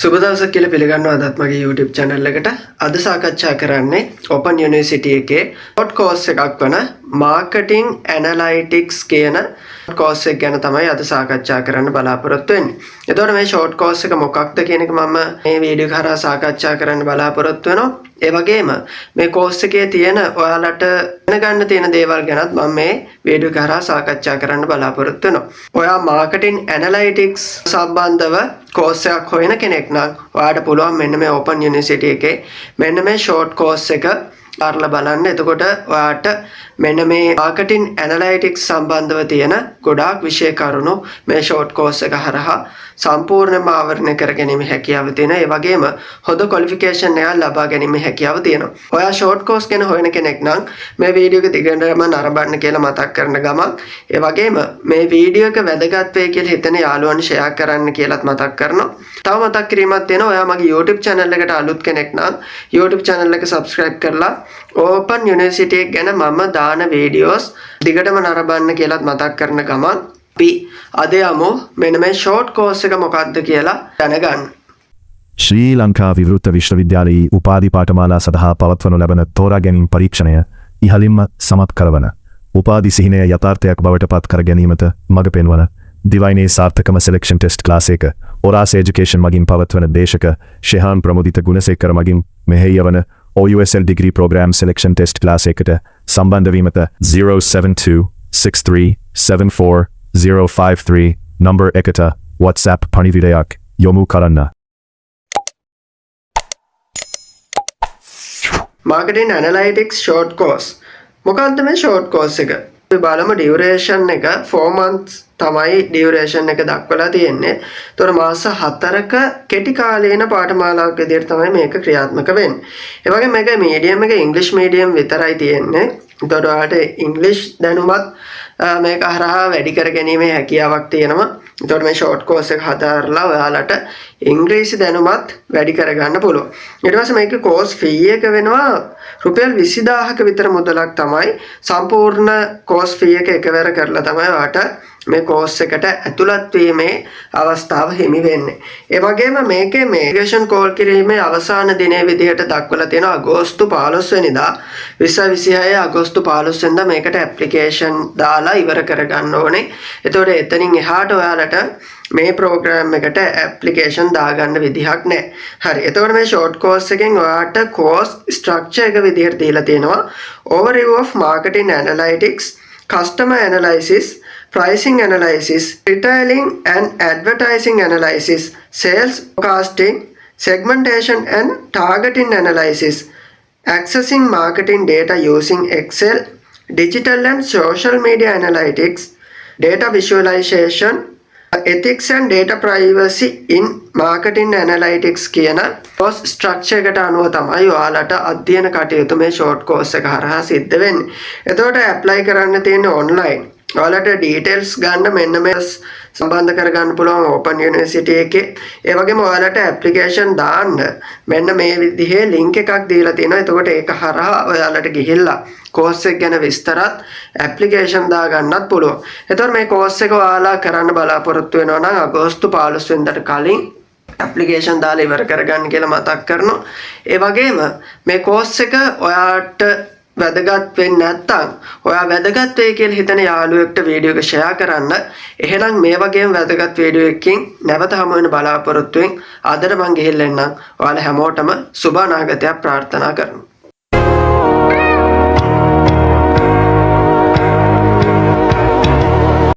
සුබ දවසක් කියලා පිළිගන්නවා අදත් මගේ YouTube channel එකට. අද සාකච්ඡා කරන්නේ Open University එකේ short course එකක් වන Marketing Analytics කියන course එක ගැන තමයි අද සාකච්ඡා කරන්න බලාපොරොත්තු වෙන්නේ. එතකොට මේ short course එක මොකක්ද කියන එක මම මේ වීඩියෝ කරා සාකච්ඡා කරන්න බලාපොරොත්තු වෙනවා. ඒ වගේම මේ course එකේ තියෙන ඔයාලට දැනගන්න තියෙන දේවල් ගැනත් මම මේ වීඩියෝ කරා සාකච්ඡා කරන්න බලාපොරොත්තු වෙනවා. ඔයා marketing analytics සම්බන්ධව course එකක් හොයන කෙනෙක් නම් ඔයාට පුළුවන් මෙන්න මේ Open University එකේ මෙන්න මේ short course එක අරලා බලන්න. එතකොට ඔයාට මෙන්න මේ marketing analytics සම්බන්ධව තියෙන ගොඩාක් විෂය කරුණු මේ short course එක හරහා සම්පූර්ණයෙන්ම ආවරණය කර ගැනීම හැකියාව තියෙනවා. ඒ වගේම හොඳ qualification එකක් ලබා ගැනීම හැකියාව තියෙනවා. ඔයා short course ගැන හොයන කෙනෙක් නම් මේ වීඩියෝ එක දිගටම නරඹන්න කියලා මතක් කරන ගමන් ඒ වගේම මේ වීඩියෝ එක වැදගත් වෙයි කියලා හිතන යාළුවන් share කරන්න කියලාත් මතක් කරනවා. තව මතක් කිරීමක් තියෙනවා. ඔයා මගේ YouTube channel එකට අලුත් කෙනෙක් නම් YouTube channel එක subscribe කරලා Open University එක ගැන මම දාන වීඩියෝස් දිගටම නරඹන්න කියලාත් මතක් කරන ගමන් අපි අද යමු මෙන්න මේ short course එක මොකක්ද කියලා දැනගන්න. ශ්‍රී ලංකා විවෘත විශ්වවිද්‍යාලයේ උපාධි පාඨමාලා සඳහා පවත්වනු ලබන තෝරා ගැනීම පරීක්ෂණය ඉහළින්ම සමත් කරවන උපාධි සිහිනය යථාර්ථයක් බවට පත් කර ගැනීමට මඟ පෙන්වන දිවයිනේ සාර්ථකම selection test class එක ඔරාස් education මගින් පවත්වන දේශක ශෙහාන් ප්‍රමුදිත ගුණසේකර මගින් මෙහෙයවන OUSL degree program selection test class එකට සම්බන්ධ වීමට 07263740053 number එකට WhatsApp පණිවිඩයක් යොමු කරන්න. Marketing Analytics short course. මොකක්ද මේ short course එක? අපි බලමු duration එක 4 months තමයි duration එක දක්වලා තියෙන්නේ. ඒතොර මාස 4ක කෙටි කාලීන පාඨමාලාවක් විදිහට තමයි මේක ක්‍රියාත්මක වෙන්නේ. ඒ වගේම මේක medium එක English medium විතරයි තියෙන්නේ. ඒතොර ඔයාලට English දැනුමත් මේක හරහා වැඩි කර ගැනීමේ හැකියාවක් තියෙනවා. ඒතොර මේ short course එක හදාarලා ඔයාලට ඉංග්‍රීසි දැනුමත් වැඩි කරගන්න පුළුවන්. ඊට පස්සේ මේකේ course fee එක වෙනවා රුපියල් 20000ක විතර මුදලක් තමයි සම්පූර්ණ course fee එක එකවර කරලා තමයි ඔයාලට මේ course එකට ඇතුළත් වීමේ අවස්ථාව හිමි වෙන්නේ. ඒ වගේම මේකේ මේ application call කිරීමේ අවසාන දිනයේ විදිහට දක්වලා තියෙනවා අගෝස්තු 15 වෙනිදා 2026 අගෝස්තු 15 වෙනිදා මේකට application දාලා ඉවර කරගන්න ඕනේ. එතකොට එතනින් එහාට ඔයාලට මේ program එකට application දාගන්න විදිහක් නැහැ. හරි. එතකොට මේ short course එකෙන් ඔයාලට course structure එක විදිහට දීලා තියෙනවා overview of marketing analytics, customer analysis, pricing analysis, retailing and advertising analysis, sales forecasting, segmentation and targeting analysis, accessing marketing data using Excel, digital and social media analytics, data visualization, ethics and data privacy in marketing analytics කියන course structure එකට අනුව තමයි ඔයාලට අධ්‍යයන කටයුතු මේ short course එක හරහා සිද්ධ වෙන්නේ. එතකොට apply කරන්න තියෙන්නේ online. ඔයාලට details ගන්න මෙන්න මේ සම්බන්ධ කරගන්න පුළුවන් Open University එකේ. ඒ වගේම ඔයාලට application දාන්න මෙන්න මේ විදිහේ link එකක් දීලා තියෙනවා. එතකොට ඒක හරහා ඔයාලට ගිහිල්ලා course එක ගැන විස්තරත් application දාගන්නත් පුළුවන්. එතකොට මේ course එක ඔයාලා කරන්න බලාපොරොත්තු වෙනවා නම් අගෝස්තු 15 වෙනිදාට කලින් application දාලා ඉවර කරගන්න කියලා මතක් කරනවා. ඒ වගේම මේ course එක ඔයාට වැදගත් වෙන්නේ නැත්නම් ඔයා වැදගත් වෙයි කියලා හිතන යාළුවෙක්ට වීඩියෝ එක ෂෙයා කරන්න. එහෙනම් මේ වගේම වැදගත් වීඩියෝ එකකින් නැවත හමු වෙන බලාපොරොත්තුෙන් අදට මම ගිහිල්ලා එන්නම්. ඔයාලා හැමෝටම සුබ අනාගතයක් ප්‍රාර්ථනා කරනවා.